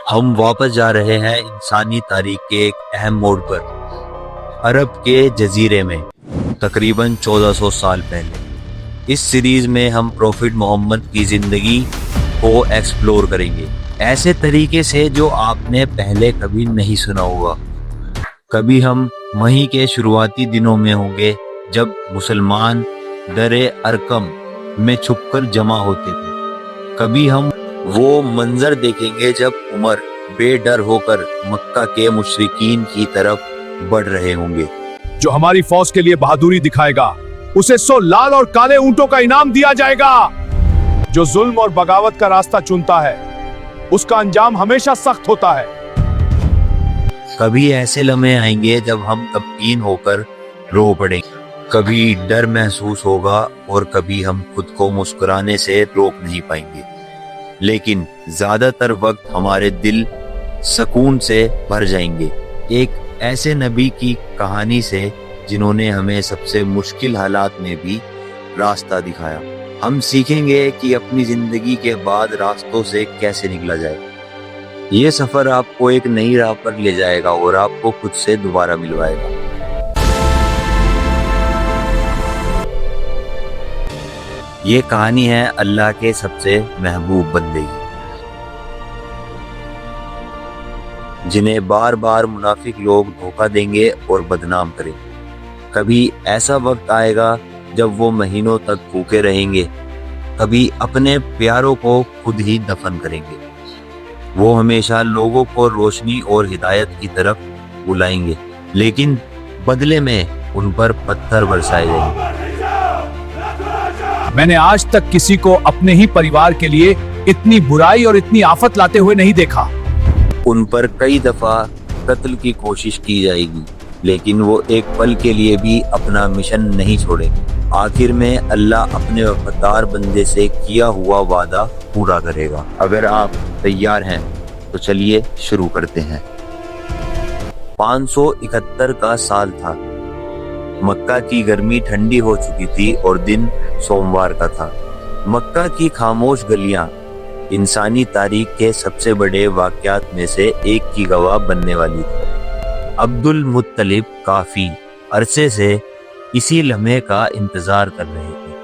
ہم واپس جا رہے ہیں انسانی تاریخ کے ایک اہم موڑ پر، عرب کے جزیرے میں تقریباً 1400 سال پہلے۔ اس سیریز میں ہم پروفٹ محمد کی زندگی کو ایکسپلور کریں گے، ایسے طریقے سے جو آپ نے پہلے کبھی نہیں سنا ہوگا۔ کبھی ہم وحی کے شروعاتی دنوں میں ہوں گے جب مسلمان در ارقم میں چھپ کر جمع ہوتے تھے۔ کبھی ہم وہ منظر دیکھیں گے جب عمر بے ڈر ہو کر مکہ کے مشرکین کی طرف بڑھ رہے ہوں گے۔ جو ہماری فوج کے لیے بہادری دکھائے گا اسے 100 لال اور کالے اونٹوں کا انعام دیا جائے گا۔ جو ظلم اور بغاوت کا راستہ چنتا ہے اس کا انجام ہمیشہ سخت ہوتا ہے۔ کبھی ایسے لمحے آئیں گے جب ہم غمگین ہو کر رو پڑیں گے، کبھی ڈر محسوس ہوگا اور کبھی ہم خود کو مسکرانے سے روک نہیں پائیں گے، لیکن زیادہ تر وقت ہمارے دل سکون سے بھر جائیں گے، ایک ایسے نبی کی کہانی سے جنہوں نے ہمیں سب سے مشکل حالات میں بھی راستہ دکھایا۔ ہم سیکھیں گے کہ اپنی زندگی کے بعد راستوں سے کیسے نکلا جائے۔ یہ سفر آپ کو ایک نئی راہ پر لے جائے گا اور آپ کو خود سے دوبارہ ملوائے گا۔ یہ کہانی ہے اللہ کے سب سے محبوب بندے کی، جنہیں بار بار منافق لوگ دھوکہ دیں گے اور بدنام کریں گے۔ کبھی ایسا وقت آئے گا جب وہ مہینوں تک بھوکے رہیں گے، کبھی اپنے پیاروں کو خود ہی دفن کریں گے۔ وہ ہمیشہ لوگوں کو روشنی اور ہدایت کی طرف بلائیں گے، لیکن بدلے میں ان پر پتھر برسائے جائیں گے۔ میں نے آج تک کسی کو اپنے ہی پریوار کے لیے اتنی برائی اور اتنی آفت لاتے ہوئے نہیں دیکھا۔ ان پر کئی دفعہ قتل کی کوشش کی جائے گی، لیکن وہ ایک پل کے لیے بھی اپنا مشن نہیں چھوڑیں گے۔ آخر میں اللہ اپنے وفادار بندے سے کیا ہوا وعدہ پورا کرے گا۔ اگر آپ تیار ہیں تو چلیے شروع کرتے ہیں۔ 571 کا سال تھا۔ مکہ کی گرمی ٹھنڈی ہو چکی تھی اور دن سوموار کا تھا۔ مکہ کی خاموش گلیاں انسانی تاریخ کے سب سے بڑے واقعات میں سے ایک کی گواہ بننے والی تھی۔ عبد المطلب کافی عرصے سے اسی لمحے کا انتظار کر رہے تھے۔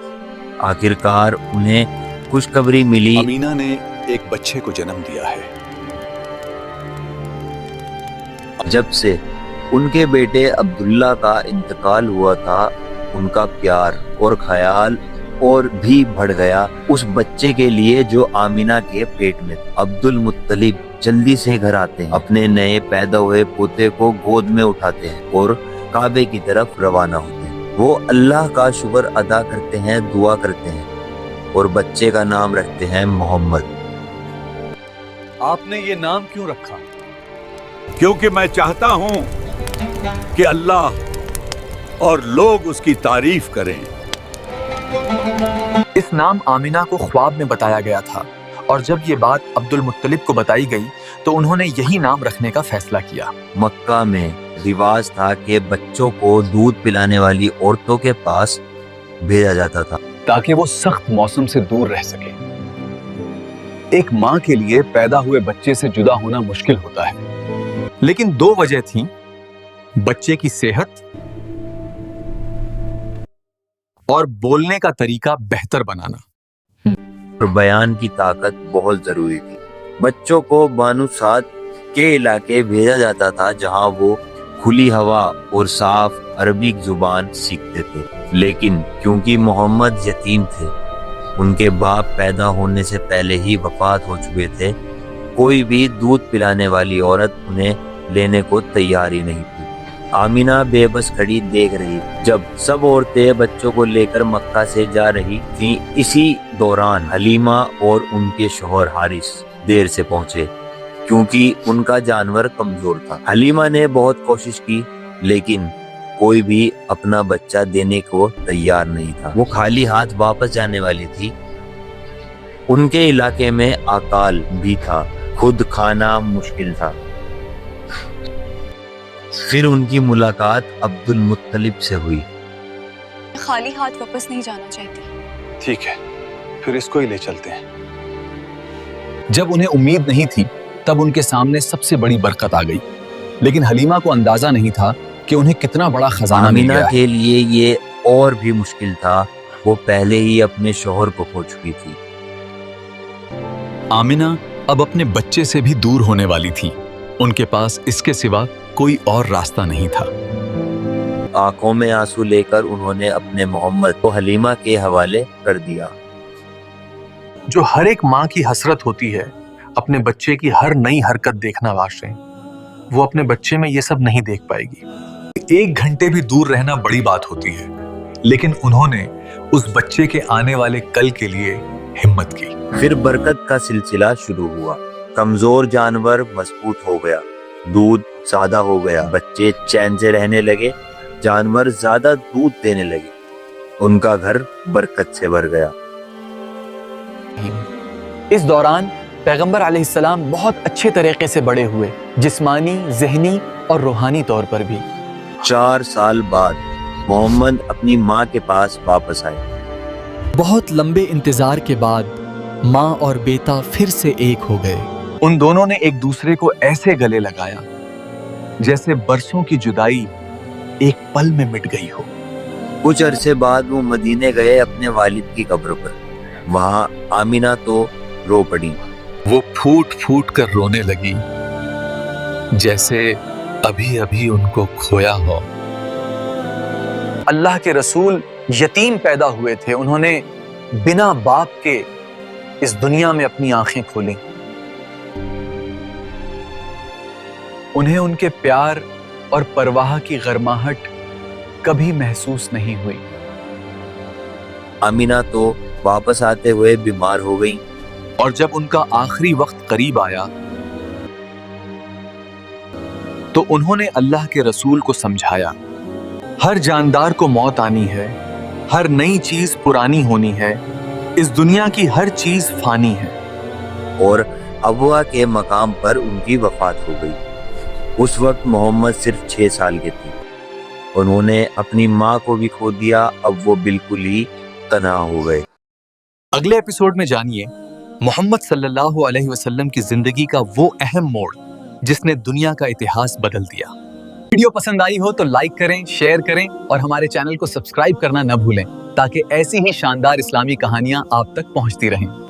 آخرکار انہیں خوشخبری ملی۔ آمینہ نے ایک بچے کو جنم دیا ہے۔ جب سے ان کے بیٹے عبداللہ کا انتقال ہوا تھا، ان کا پیار اور خیال اور بھی بڑھ گیا اس بچے کے لیے جو آمینہ کے پیٹ میں تھا۔ عبد المطلب جلدی سے گھر آتے ہیں، اپنے نئے پیدا ہوئے پوتے کو گود میں اٹھاتے ہیں اور کعبے کی طرف روانہ ہوتے ہیں۔ وہ اللہ کا شکر ادا کرتے ہیں، دعا کرتے ہیں اور بچے کا نام رکھتے ہیں محمد۔ آپ نے یہ نام کیوں رکھا؟ کیونکہ میں چاہتا ہوں کہ اللہ اور لوگ اس کی تعریف کریں۔ اس نام آمینہ کو خواب میں بتایا گیا تھا، اور جب یہ بات عبد المطلب کو بتائی گئی تو انہوں نے یہی نام رکھنے کا فیصلہ کیا۔ مکہ میں رواج تھا کہ بچوں کو دودھ پلانے والی عورتوں کے پاس بھیجا جاتا تھا تاکہ وہ سخت موسم سے دور رہ سکے۔ ایک ماں کے لیے پیدا ہوئے بچے سے جدا ہونا مشکل ہوتا ہے، لیکن 2 وجہ تھیں: بچے کی صحت اور بولنے کا طریقہ بہتر بنانا۔ اور بیان کی طاقت بہت ضروری تھی۔ بچوں کو بانوسات کے علاقے بھیجا جاتا تھا جہاں وہ کھلی ہوا اور صاف عربی زبان سیکھتے تھے، لیکن کیونکہ محمد یتیم تھے، ان کے باپ پیدا ہونے سے پہلے ہی وفات ہو چکے تھے، کوئی بھی دودھ پلانے والی عورت انہیں لینے کو تیار ہی نہیں تھی۔ آمینہ بے بس کھڑی دیکھ رہی جب سب عورتیں بچوں کو لے کر مکہ سے جا رہی تھیں۔ اسی دوران حلیمہ اور ان کے شوہر حارث دیر سے پہنچے کیونکہ ان کا جانور کمزور تھا۔ حلیمہ نے بہت کوشش کی لیکن کوئی بھی اپنا بچہ دینے کو تیار نہیں تھا۔ وہ خالی ہاتھ واپس جانے والی تھی۔ ان کے علاقے میں اکال بھی تھا، خود کھانا مشکل تھا۔ پھر ان کی ملاقات عبد المطلب سے ہوئی۔ خالی ہاتھ واپس نہیں جانا چاہتی۔ ٹھیک ہے، پھر اس کو ہی لے چلتے ہیں۔ جب انہیں امید نہیں تھی تب ان کے سامنے سب سے بڑی برکت آ گئی، لیکن حلیمہ کو اندازہ نہیں تھا کہ انہیں کتنا بڑا خزانہ مل آمینہ گیا ہے۔ کے لیے یہ اور بھی مشکل تھا، وہ پہلے ہی اپنے شوہر کو کھو چکی تھی۔ آمینہ اب اپنے بچے سے بھی دور ہونے والی تھی، ان کے پاس اس کے سوا کوئی اور راستہ نہیں تھا۔ آنکھوں میں آنسو لے کر انہوں نے اپنے محمد کو حلیمہ کے حوالے کر دیا۔ جو ہر ایک ماں کی حسرت ہوتی ہے اپنے بچے کی ہر نئی حرکت دیکھنا واشیں، وہ اپنے بچے میں یہ سب نہیں دیکھ پائے گی۔ 1 گھنٹے بھی دور رہنا بڑی بات ہوتی ہے، لیکن انہوں نے اس بچے کے آنے والے کل کے لیے ہمت کی۔ پھر برکت کا سلسلہ شروع ہوا، کمزور جانور مضبوط ہو گیا، دودھ سادہ ہو گیا، بچے چین سے رہنے لگے، جانور زیادہ دودھ دینے لگے، ان کا گھر برکت سے بھر گیا۔ اس دوران پیغمبر علیہ السلام بہت اچھے طریقے سے بڑے ہوئے، جسمانی، ذہنی اور روحانی طور پر بھی۔ 4 سال بعد محمد اپنی ماں کے پاس واپس آئے۔ بہت لمبے انتظار کے بعد ماں اور بیٹا پھر سے ایک ہو گئے۔ ان دونوں نے ایک دوسرے کو ایسے گلے لگایا جیسے برسوں کی جدائی ایک پل میں مٹ گئی ہو۔ کچھ عرصے بعد وہ مدینے گئے اپنے والد کی قبر پر، وہاں آمینہ تو رو پڑی۔ وہ پھوٹ پھوٹ کر رونے لگی جیسے ابھی ابھی ان کو کھویا ہو۔ اللہ کے رسول یتیم پیدا ہوئے تھے، انہوں نے بنا باپ کے اس دنیا میں اپنی آنکھیں کھولیں۔ انہیں ان کے پیار اور پرواہ کی گرماہٹ کبھی محسوس نہیں ہوئی۔ آمینہ تو واپس آتے ہوئے بیمار ہو گئی۔ اور جب ان کا آخری وقت قریب آیا تو انہوں نے اللہ کے رسول کو سمجھایا، ہر جاندار کو موت آنی ہے، ہر نئی چیز پرانی ہونی ہے، اس دنیا کی ہر چیز فانی ہے۔ اور ابوا کے مقام پر ان کی وفات ہو گئی۔ اس وقت محمد صرف 6 سال کے تھے۔ انہوں نے اپنی ماں کو بھی کھو دیا، اب وہ بالکل ہی تنہا ہو گئے۔ اگلے ایپیسوڈ میں جانیے محمد صلی اللہ علیہ وسلم کی زندگی کا وہ اہم موڑ جس نے دنیا کا اتہاس بدل دیا۔ ویڈیو پسند آئی ہو تو لائک کریں، شیئر کریں اور ہمارے چینل کو سبسکرائب کرنا نہ بھولیں تاکہ ایسی ہی شاندار اسلامی کہانیاں آپ تک پہنچتی رہیں۔